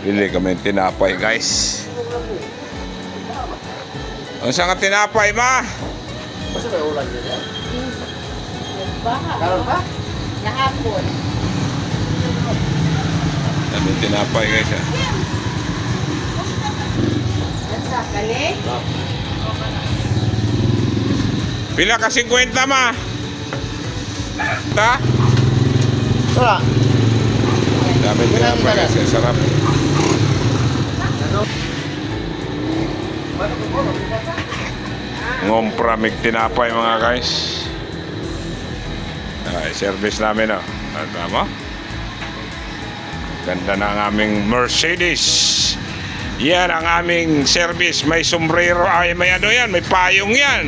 Bili kami tinapay, guys. Ang saan ka tinapay, ma? Basta may ulan yun. Karon pa? Nahapon. Kami tinapay, guys. Nasa kali? Pila ka 50, ma? Ta? Wala. Dami tinapay, guys. Sarap. Ngompra mig tinapay, mga guys. Service namin, oh. Tama? Ganda na ang aming Mercedes. Yan ang aming service. May sombrero. Ay, may ano yan. May payong yan.